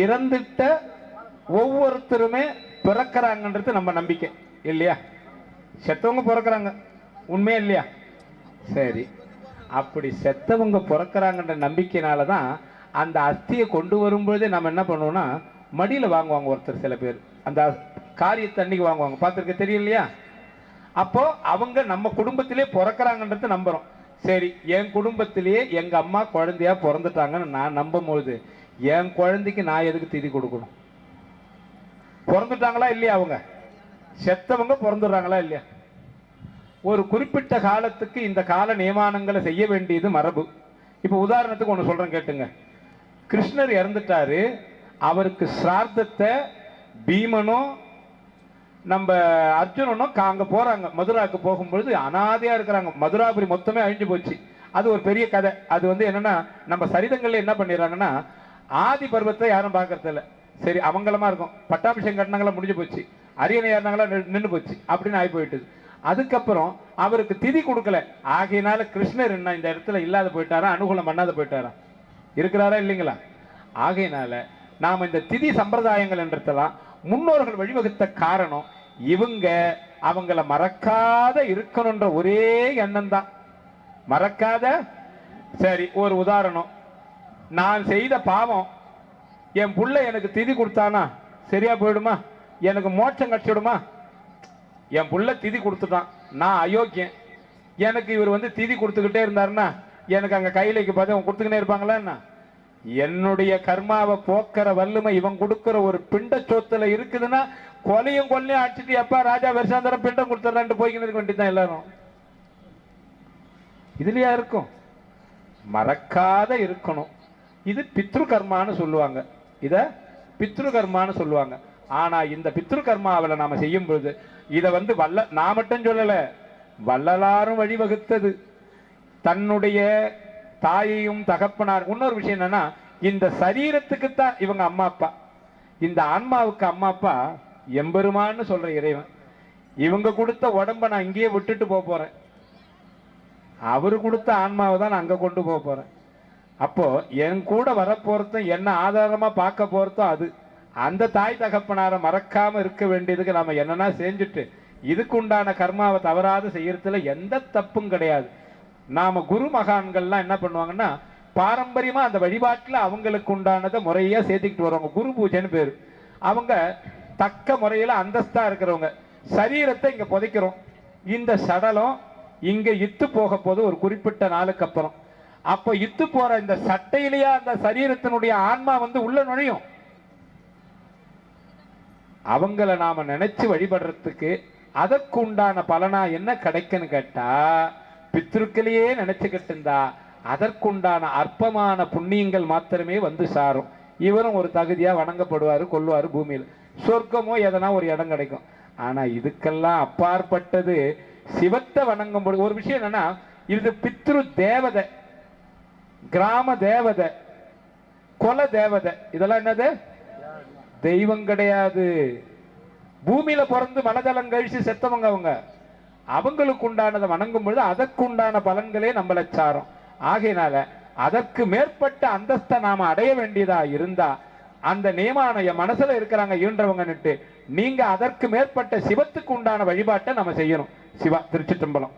இறந்துட்ட ஒவ்வொருத்தருமே பிறக்கிறாங்கன்றது நம்ம நம்பிக்கை இல்லையா? செத்தவங்க பிறக்கிறாங்க, உண்மையா இல்லையா? சரி, அப்படி செத்தவங்க பிறக்கிறாங்கன்ற நம்பிக்கையினால தான் அந்த அஸ்தியை கொண்டு வரும்பொழுதே நம்ம என்ன பண்ணுவோம்னா மடியில் வாங்குவாங்க. ஒருத்தர் சில பேர் அந்த காரியத்தை அன்னைக்கு வாங்குவாங்க, பார்த்துருக்க தெரியும் இல்லையா? அப்போ அவங்க நம்ம குடும்பத்திலே பிறக்கிறாங்கன்றது நம்புறோம். சரி, என் குடும்பத்திலேயே எங்க அம்மா குழந்தையா பிறந்துட்டாங்கன்னு நான் நம்பும் போது என் குழந்தைக்கு நான் எதுக்கு திதி கொடுக்கணும்? பிறந்துட்டாங்களா இல்லையா? அவங்க செத்தவங்க பிறந்துடுறாங்களா இல்லையா? ஒரு குறிப்பிட்ட காலத்துக்கு இந்த கால நியமானங்களை செய்ய வேண்டியது மரபு. இப்ப உதாரணத்துக்கு ஒன்று சொல்றேன் கேட்டுங்க. கிருஷ்ணர் இறந்துட்டாரு, அவருக்கு சிரார்த்தத்தை பீமனும் நம்ம அர்ஜுனனும் அங்க போறாங்க. மதுராவுக்கு போகும்பொழுது அனாதையா இருக்கிறாங்க, மதுராபுரி மொத்தமே அழிஞ்சு போச்சு. அது ஒரு பெரிய கதை. அது என்னன்னா நம்ம சரிதங்கள்ல என்ன பண்ணிடுறாங்கன்னா ஆதி பருவத்தை யாரும் பார்க்கறது இல்லை. சரி, அவங்களமா இருக்கும், பட்டாபிஷேகம் கட்டினாங்களா முடிஞ்சு போச்சு, அரியணை ஏறினாங்களா நின்று போச்சு அப்படின்னு ஆகி போயிட்டுது. அதுக்கப்புறம் அவருக்கு திதி கொடுக்கல, ஆகையினால கிருஷ்ணர் என்ன இந்த இடத்துல இல்லாத போயிட்டாரா, அனுகூலம் பண்ணாத போயிட்டாரா, இருக்கிறாரா இல்லைங்களா? ஆகையினால நாம இந்த திதி சம்பிரதாயங்கள் என்றதெல்லாம் முன்னோர்கள் வழிவகுத்த காரணம் இவங்க அவங்கள மறக்காத இருக்கணும்ன்ற ஒரே எண்ணம் தான். மறக்காத. சரி, ஒரு உதாரணம், நான் செய்த பாவம் என் புள்ள எனக்கு திதி கொடுத்தானா சரியா போயிடுமா? எனக்கு மோட்சம் கட்சிடுமா? என் புள்ள திதி கொடுத்துட்டான், நான் அயோக்கியன், எனக்கு இவர் திதி கொடுத்துக்கிட்டே இருந்தாருன்னா எனக்கு அங்க கையிலைக்கு பார்த்து அவங்க கொடுத்துக்கிட்டே இருப்பாங்களா என்ன? என்னுடைய கர்மாவை போக்குற வல்லுமை இவன் கொடுக்கிற ஒரு பிண்ட சோத்துல இருக்குதுன்னா கொலையும் கொல்லையும் அடிச்சுட்டு எப்பா ராஜா வருஷாந்தரம் பிண்டம் கொடுத்துறான்ட்டு போய்க்கின்னு இருக்க வேண்டியதுதான் எல்லாரும். இதுலயா இருக்கும்? மறக்காத இருக்கணும். இது பித்ரு கர்மான்னு சொல்லுவாங்க, இத பித்ரு கர்மான்னு சொல்லுவாங்க. ஆனா இந்த பித்ரு கர்மாவில நாம செய்யும் பொழுது இத நான் மட்டும் சொல்லல, வள்ளலாரும் வழிவகுத்தது. தன்னுடைய தாயையும் தகப்பனார். இன்னொரு விஷயம் என்னன்னா, இந்த சரீரத்துக்கு தான் இவங்க அம்மா அப்பா, இந்த ஆன்மாவுக்கு அம்மா அப்பா எம்பெருமான்னு சொல்ற இறைவன். இவங்க கொடுத்த உடம்ப நான் இங்கேயே விட்டுட்டு போறேன், அவரு கொடுத்த ஆன்மாவை தான் நான் அங்க கொண்டு போறேன். அப்போ என் கூட வரப்போறதும் என்ன ஆதாரமா பார்க்க போறதும் அது. அந்த தாய் தகப்பனார மறக்காம இருக்க வேண்டியதுக்கு நாம என்னன்னா செஞ்சுட்டு இதுக்கு உண்டான கர்மாவை தவறாது செய்யறதுல எந்த தப்பும் கிடையாது. நாம குரு மகான்கள்லாம் என்ன பண்ணுவாங்கன்னா பாரம்பரியமா அந்த வழிபாட்டுல அவங்களுக்கு உண்டானதை முறையா சேர்த்துக்கிட்டு வருவாங்க. குரு பூஜைன்னு பேரு. அவங்க தக்க முறையில அந்தஸ்தா இருக்கிறவங்க. சரீரத்தை இங்க புதைக்கிறோம், இந்த சடலம் இங்க இத்து போக போது ஒரு குறிப்பிட்ட நாளுக்கு அப்புறம். அப்ப இத்து போற இந்த சட்டையிலேயே அந்த சரீரத்தினுடைய ஆன்மா உள்ள நுழையும். அவங்கள நாம நினைச்சு வழிபடுறதுக்கு அதற்கு உண்டான பலனா என்ன கிடைக்குன்னு கேட்டா, பித்ருக்களையே நினைச்சுக்கிட்டு இருந்தா அதற்குண்டான அற்பமான புண்ணியங்கள் மாத்திரமே சாரும். இவரும் ஒரு தகுதியா வணங்கப்படுவாரு, கொள்வாரு பூமியில். சொர்க்கமோ எதனா ஒரு இடம் கிடைக்கும். ஆனா இதுக்கெல்லாம் அப்பாற்பட்டது சிவத்தை வணங்கும் பொழுது ஒரு விஷயம் என்னன்னா, இது பித்ரு தேவதை, கிராம தேவதை, குல தேவதை, இதெல்லாம் என்னது? தெய்வம் கிடையாது. பூமியில பிறந்து மனதளம் கழிச்சு செத்தவங்க அவங்க. அவங்களுக்கு உண்டானதை வணங்கும் பொழுது அதற்குண்டான பலன்களே நம்மளை சாரும். ஆகையினால அதற்கு மேற்பட்ட அந்தஸ்தை நாம அடைய வேண்டியதா இருந்தா அந்த நியமான மனசுல இருக்கிறாங்க ஈன்றவங்கன்னுட்டு நீங்க அதற்கு மேற்பட்ட சிவத்துக்கு உண்டான வழிபாட்டை நம்ம செய்யணும். சிவா திருச்சிற்றம்பலம்.